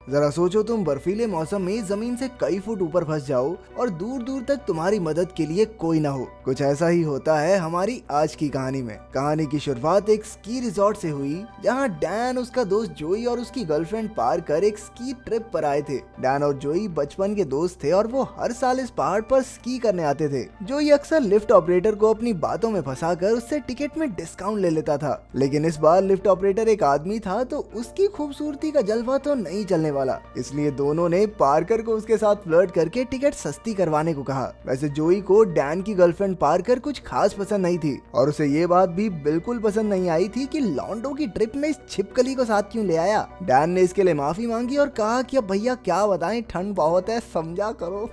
जरा सोचो, तुम बर्फीले मौसम में जमीन से कई फुट ऊपर फंस जाओ और दूर दूर तक तुम्हारी मदद के लिए कोई ना हो। कुछ ऐसा ही होता है हमारी आज की कहानी में। कहानी की शुरुआत एक स्की रिजॉर्ट से हुई, जहां डैन, उसका दोस्त जोई और उसकी गर्लफ्रेंड पार्कर एक स्की ट्रिप पर आए थे। डैन और जोई बचपन के दोस्त थे और वो हर साल इस पहाड़ पर स्की करने आते थे। जोई अक्सर लिफ्ट ऑपरेटर को अपनी बातों में फंसाकर उससे टिकट में डिस्काउंट ले लेता था, लेकिन इस बार लिफ्ट ऑपरेटर एक आदमी था तो उसकी खूबसूरती का जलवा तो नहीं चलने वाला। इसलिए दोनों ने पार्कर को उसके साथ फ्लर्ट करके टिकट सस्ती करवाने को कहा। वैसे जोई को डैन की गर्लफ्रेंड पार्कर कुछ खास पसंद नहीं थी और उसे ये बात भी बिल्कुल पसंद नहीं आई थी कि लॉन्डो की ट्रिप में इस छिपकली को साथ क्यों ले आया। डैन ने इसके लिए माफी मांगी और कहा कि अब भैया क्या बताएं, ठंड बहुत है, समझा करो।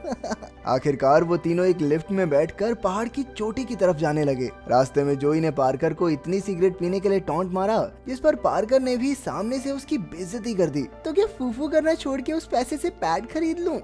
आखिरकार वो तीनों एक लिफ्ट में बैठकर पहाड़ की चोटी की तरफ जाने लगे। रास्ते में जोई ने पार्कर को इतनी सिगरेट पीने के लिए टॉन्ट मारा जिस पर पार्कर ने भी सामने से उसकी बेइज्जती कर दी। तो क्या फूफू करना छोड़ के उस पैसे से पैड खरीद लूं?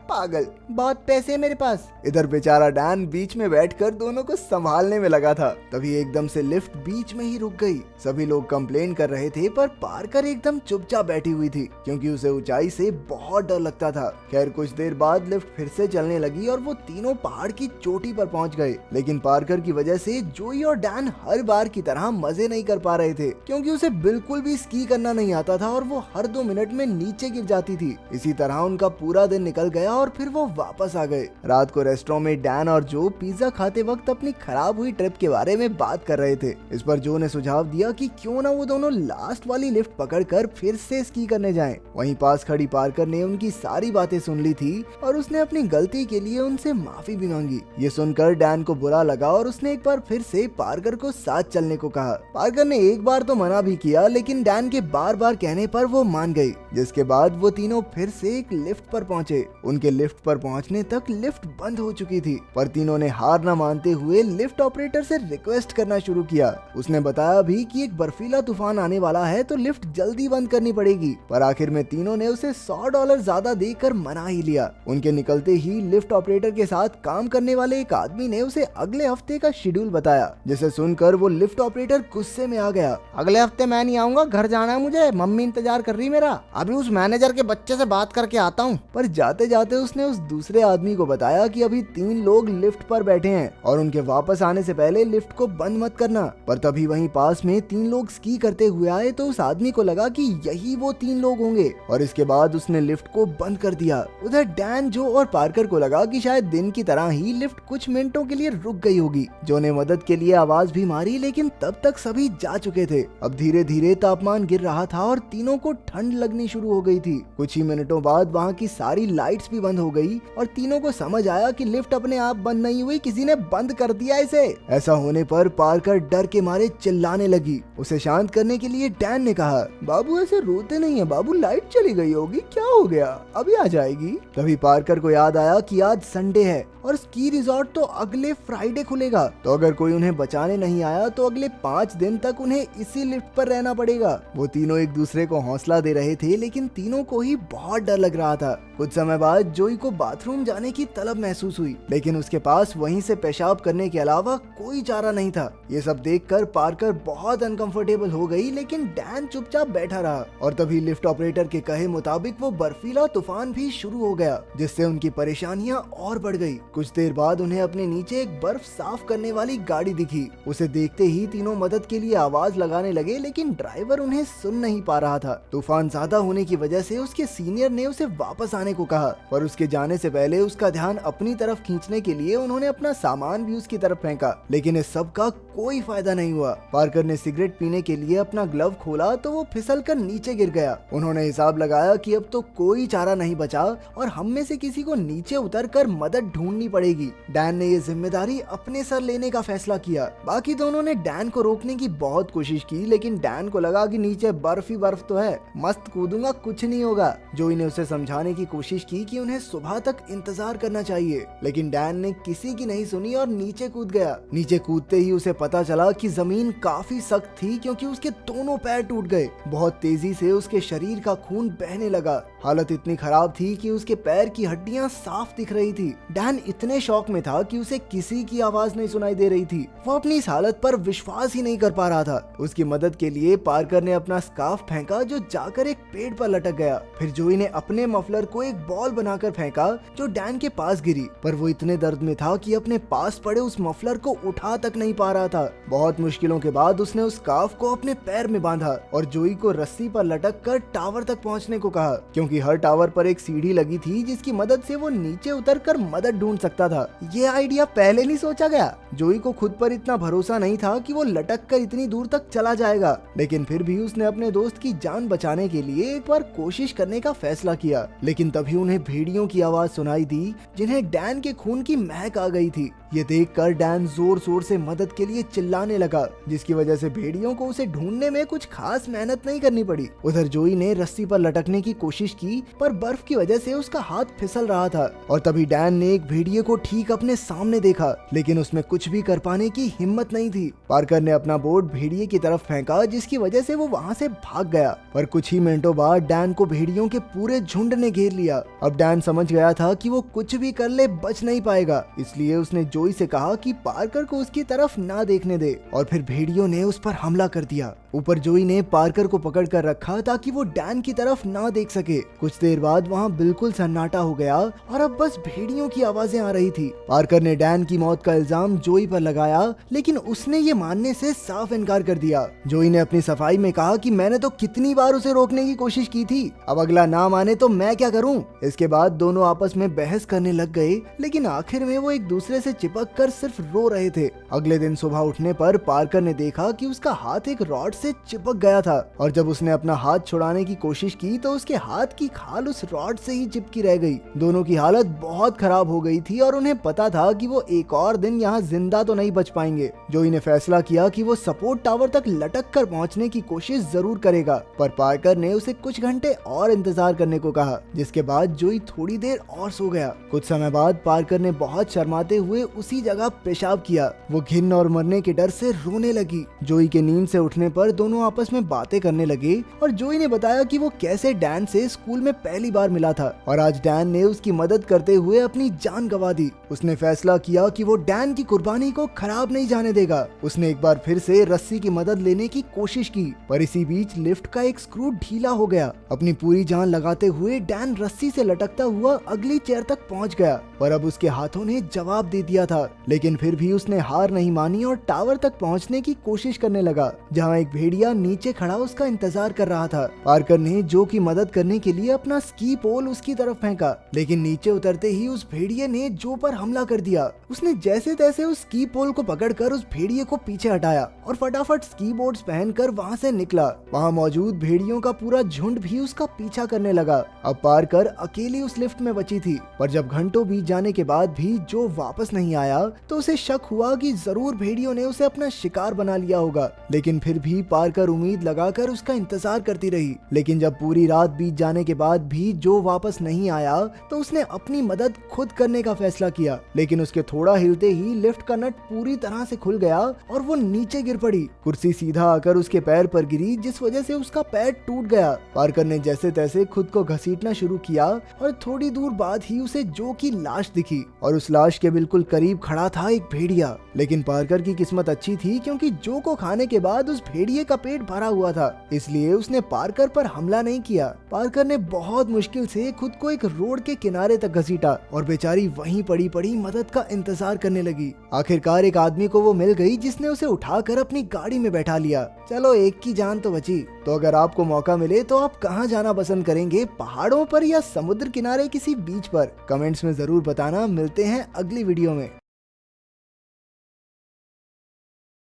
पागल, बहुत पैसे है मेरे पास। इधर बेचारा डैन बीच में बैठकर दोनों को संभालने में लगा था। तभी एकदम से लिफ्ट बीच में ही रुक गई। सभी लोग कंप्लेन कर रहे थे पर पार्कर एकदम चुपचाप बैठी हुई थी क्योंकि उसे ऊंचाई से बहुत डर लगता था। खैर कुछ देर बाद लिफ्ट फिर से चलने लगी और वो तीनों पहाड़ की चोटी पर पहुंच गए। लेकिन पार्कर की वजह से जोई और डैन हर बार की तरह मजे नहीं कर पा रहे थे क्योंकि उसे बिल्कुल भी स्की करना नहीं आता था और वो हर 2 मिनट में नीचे गिर जाती थी। इसी तरह उनका पूरा दिन निकल गया और फिर वो वापस आ गए। रात को रेस्टोरेंट में डैन और जो पिज्जा खाते वक्त अपनी खराब हुई ट्रिप के बारे में बात कर रहे थे। इस पर जो ने सुझाव दिया कि क्यों ना वो दोनों लास्ट वाली लिफ्ट पकड़कर फिर से स्की करने जाएं। वहीं पास खड़ी पार्कर ने उनकी सारी बातें सुन ली थी और उसने अपनी गलती के लिए उनसे माफी भी मांगी। ये सुनकर डैन को बुरा लगा और उसने एक बार फिर से पार्कर को साथ चलने को कहा। पार्कर ने एक बार तो मना भी किया लेकिन डैन के बार बार कहने पर वो मान गई, जिसके बाद वो तीनों फिर से एक लिफ्ट पर पहुंचे। उनके लिफ्ट पर पहुंचने तक लिफ्ट बंद हो चुकी थी पर तीनों ने हार न मानते हुए लिफ्ट ऑपरेटर से रिक्वेस्ट करना शुरू किया। उसने बताया भी कि एक बर्फीला तूफान आने वाला है तो लिफ्ट जल्दी बंद करनी पड़ेगी, पर आखिर में तीनों ने उसे $100 ज्यादा देकर मना ही लिया। उनके निकलते ही लिफ्ट ऑपरेटर के साथ काम करने वाले एक आदमी ने उसे अगले हफ्ते का शेड्यूल बताया, जिसे सुनकर वो लिफ्ट ऑपरेटर गुस्से में आ गया। अगले हफ्ते मैं नहीं आऊंगा, घर जाना है मुझे, मम्मी इंतजार कर रही मेरा, अभी उस मैनेजर के बच्चे से बात करके आता हूँ। पर जाते जाते उसने उस दूसरे आदमी को बताया कि अभी 3 लोग लिफ्ट पर बैठे हैं और उनके वापस आने से पहले लिफ्ट को बंद मत करना। पर तभी वहीं पास में 3 लोग स्की करते हुए आए तो उस आदमी को लगा कि यही वो 3 लोग होंगे और इसके बाद उसने लिफ्ट को बंद कर दिया। उधर डैन, जो और पार्कर को लगा कि शायद दिन की तरह ही लिफ्ट कुछ मिनटों के लिए रुक गई होगी। जो ने मदद के लिए आवाज भी मारी लेकिन तब तक सभी जा चुके थे। अब धीरे धीरे तापमान गिर रहा था और तीनों को ठंड लगनी शुरू हो गई थी। कुछ ही मिनटों बाद वहाँ की सारी लाइट्स भी बंद हो गई और तीनों को समझ आया कि लिफ्ट अपने आप बंद नहीं हुई, किसी ने बंद कर दिया इसे। ऐसा होने पर पार्कर डर के मारे चिल्लाने लगी। उसे शांत करने के लिए डैन ने कहा, बाबू ऐसे रोते नहीं है बाबू, लाइट चली गई होगी, क्या हो गया, अभी आ जाएगी। तभी पार्कर को याद आया कि आज संडे है और स्की रिजॉर्ट तो अगले फ्राइडे खुलेगा, तो अगर कोई उन्हें बचाने नहीं आया तो अगले 5 दिन तक उन्हें इसी लिफ्ट पर रहना पड़ेगा। वो तीनों एक दूसरे को हौसला दे रहे थे लेकिन तीनों को ही बहुत डर लग रहा था। कुछ समय बाद जोई को बाथरूम जाने की तलब महसूस हुई लेकिन उसके पास वहीं से पेशाब करने के अलावा कोई चारा नहीं था। ये सब देखकर पार्कर बहुत अनकंफर्टेबल हो गई लेकिन डैन चुपचाप बैठा रहा और तभी लिफ्ट ऑपरेटर के कहे मुताबिक वो बर्फीला तूफान भी शुरू हो गया, जिससे उनकी परेशानियां और बढ़ गई। कुछ देर बाद उन्हें अपने नीचे एक बर्फ साफ करने वाली गाड़ी दिखी। उसे देखते ही तीनों मदद के लिए आवाज लगाने लगे लेकिन ड्राइवर उन्हें सुन नहीं पा रहा था। तूफान ज्यादा होने की वजह से उसके सीनियर ने उसे वापस आने को कहा, पर उसके जाने से पहले उसका ध्यान अपनी तरफ खींचने के लिए उन्होंने अपना सामान भी उसकी तरफ फेंका, लेकिन इस सब का कोई फायदा नहीं हुआ। पार्कर ने सिगरेट पीने के लिए अपना ग्लव खोला तो वो फिसल कर नीचे गिर गया। उन्होंने हिसाब लगाया कि अब तो कोई चारा नहीं बचा और हम में से किसी को नीचे उतर कर मदद ढूंढनी पड़ेगी। डैन ने ये जिम्मेदारी अपने सर लेने का फैसला किया। बाकी दोनों ने डैन को रोकने की बहुत कोशिश की लेकिन डैन को लगा कि नीचे बर्फ ही बर्फ तो है, मस्त कूदूंगा, कुछ नहीं होगा। जोई ने उसे समझाने की कोशिश की कि उन्हें सुबह तक इंतजार करना चाहिए लेकिन डैन ने किसी की नहीं सुनी और नीचे कूद गया। नीचे कूदते ही उसे पता चला कि जमीन काफी सख्त थी क्योंकि उसके दोनों पैर टूट गए। बहुत तेजी से उसके शरीर का खून बहने लगा। हालत इतनी खराब थी कि उसके पैर की हड्डियां साफ दिख रही थी। डैन इतने शौक में था कि उसे किसी की आवाज नहीं सुनाई दे रही थी। वो अपनी इस हालत पर विश्वास ही नहीं कर पा रहा था। उसकी मदद के लिए पार्कर ने अपना स्कार्फ फेंका जो जाकर एक पेड़ पर लटक गया। फिर जोई ने अपने मफलर को एक बॉल बनाकर फेंका जो डैन के पास गिरी, पर वो इतने दर्द में था कि अपने पास पड़े उस मफलर को उठा तक नहीं पा रहा था। बहुत मुश्किलों के बाद उसने उस स्कार्फ को अपने पैर में बांधा और जोई को रस्सी पर लटक कर टावर तक पहुंचने को कहा, क्योंकि हर टावर पर एक सीढ़ी लगी थी जिसकी मदद से वो नीचे उतरकर मदद ढूंढ सकता था। ये आइडिया पहले नहीं सोचा गया। जोई को खुद पर इतना भरोसा नहीं था कि वो लटक कर इतनी दूर तक चला जाएगा, लेकिन फिर भी उसने अपने दोस्त की जान बचाने के लिए एक बार कोशिश करने का फैसला किया। लेकिन तभी उन्हें भेड़ियों की आवाज सुनाई दी जिन्हें डैन के खून की महक आ गई थी। ये देखकर डैन जोर जोर से मदद के लिए चिल्लाने लगा, जिसकी वजह से भेड़ियों को उसे ढूंढने में कुछ खास मेहनत नहीं करनी पड़ी। उधर जोई ने रस्सी पर लटकने की कोशिश की, पर बर्फ की वजह से उसका हाथ फिसल रहा था। और तभी डैन ने एक भेड़िए को ठीक अपने सामने देखा, लेकिन उसमें कुछ भी कर पाने की हिम्मत नहीं थी। पार्कर ने अपना बोर्ड भेड़िए की तरफ फेंका, जिसकी वजह से वो वहाँ से भाग गया। पर कुछ ही मिनटों बाद डैन को भेड़ियों के पूरे झुंड ने घेर लिया। अब डैन समझ गया था कि वो कुछ भी कर ले बच नहीं पाएगा, इसलिए उसने जोई से कहा कि पार्कर को उसकी तरफ ना देखने दे, और फिर भेड़ियों ने उस पर हमला कर दिया। ऊपर जोई ने पार्कर को पकड़ कर रखा ताकि वो डैन की तरफ ना देख सके। कुछ देर बाद वहाँ बिल्कुल सन्नाटा हो गया और अब बस भेड़ियों की आवाजें आ रही थी। पार्कर ने डैन की मौत का इल्जाम जोई पर लगाया, लेकिन उसने ये मानने से साफ इनकार कर दिया। जोई ने अपनी सफाई में कहा कि मैंने तो कितनी बार उसे रोकने की कोशिश की थी, अब अगला ना माने तो मैं क्या करूं। इसके बाद दोनों आपस में बहस करने लग गए, लेकिन आखिर में वो एक दूसरे से चिपक कर सिर्फ रो रहे थे। अगले दिन सुबह उठने पर पार्कर ने देखा कि उसका हाथ एक रॉड से चिपक गया था, और जब उसने अपना हाथ छुड़ाने की कोशिश की तो उसके हाथ की खाल उस रॉड से ही चिपकी रह गई। दोनों की हालत बहुत खराब हो गई थी और उन्हें पता था कि वो एक और दिन यहाँ जिंदा तो नहीं बच पाएंगे। जोई ने फैसला किया कि वो सपोर्ट टावर तक लटक कर पहुँचने की कोशिश जरूर करेगा, पर पार्कर ने उसे कुछ घंटे और इंतजार करने को कहा, जिसके बाद जोई थोड़ी देर और सो गया। कुछ समय बाद पार्कर ने बहुत शर्माते हुए उसी जगह पेशाब किया। वो घिन और मरने के डर से रोने लगी। जोई के नींद से उठने पर दोनों आपस में बातें करने लगे और जोई ने बताया कि वो कैसे डैन से स्कूल में पहली बार मिला था और आज डैन ने उसकी मदद करते हुए अपनी जान गंवा दी। उसने फैसला किया कि वो डैन की कुर्बानी को खराब नहीं जाने देगा। उसने एक बार फिर से रस्सी की मदद लेने की कोशिश की, पर इसी बीच लिफ्ट का एक स्क्रू ढीला हो गया। अपनी पूरी जान लगाते हुए डैन रस्सी से लटकता हुआ अगली चेयर तक पहुंच गया, पर अब उसके हाथों ने जवाब दे दिया था। लेकिन फिर भी उसने हार नहीं मानी और टावर तक पहुंचने की कोशिश करने लगा, जहां एक भेड़िया नीचे खड़ा उसका इंतजार कर रहा था। पार्कर ने जो की मदद करने के लिए अपना स्की पोल उसकी तरफ फेंका, लेकिन नीचे उतरते ही उस भेड़िए ने जो पर हमला कर दिया। उसने जैसे तैसे उस स्की पोल को पकड़कर उस भेड़िए को पीछे हटाया और फटाफट स्की बोर्ड्स पहनकर वहां से निकला। वहां मौजूद भेड़ियों का पूरा झुंड भी उसका पीछा करने लगा। अब पार्कर अकेली उस लिफ्ट में बची थी, पर जब घंटों बीत जाने के बाद भी जो वापस नहीं आया तो उसे शक हुआ कि जरूर भेड़ियों ने उसे अपना शिकार बना लिया होगा। लेकिन फिर भी पार्कर उम्मीद लगाकर उसका इंतजार करती रही। लेकिन जब पूरी रात बीत जाने के बाद भी जो वापस नहीं आया तो उसने अपनी मदद खुद करने का फैसला किया। लेकिन उसके थोड़ा हिलते ही लिफ्ट का नट पूरी तरह से खुल गया और वो नीचे गिर पड़ी। कुर्सी सीधा आकर उसके पैर पर गिरी, जिस वजह से उसका पैर टूट गया। पार्कर ने जैसे तैसे खुद को घसीटना शुरू किया और थोड़ी दूर बाद ही उसे जो की लाश दिखी और उस लाश के बिल्कुल करीब खड़ा था एक भेड़िया। लेकिन पार्कर की किस्मत अच्छी थी क्योंकि जो को खाने के बाद उस भेड़िए का पेट भरा हुआ था, इसलिए उसने पार्कर पर हमला नहीं किया। पार्कर ने बहुत मुश्किल से खुद को एक रोड के किनारे तक घसीटा और बेचारी वहीं पड़ी पड़ी मदद का इंतजार करने लगी। आखिरकार एक आदमी को वो मिल गई जिसने उसे उठाकर अपनी गाड़ी में बैठा लिया। चलो एक की जान तो बची। तो अगर आपको मौका मिले तो आप कहाँ जाना पसंद करेंगे, पहाड़ों पर या समुद्र किनारे किसी बीच पर? कमेंट्स में जरूर बताना। मिलते हैं अगली वीडियो में।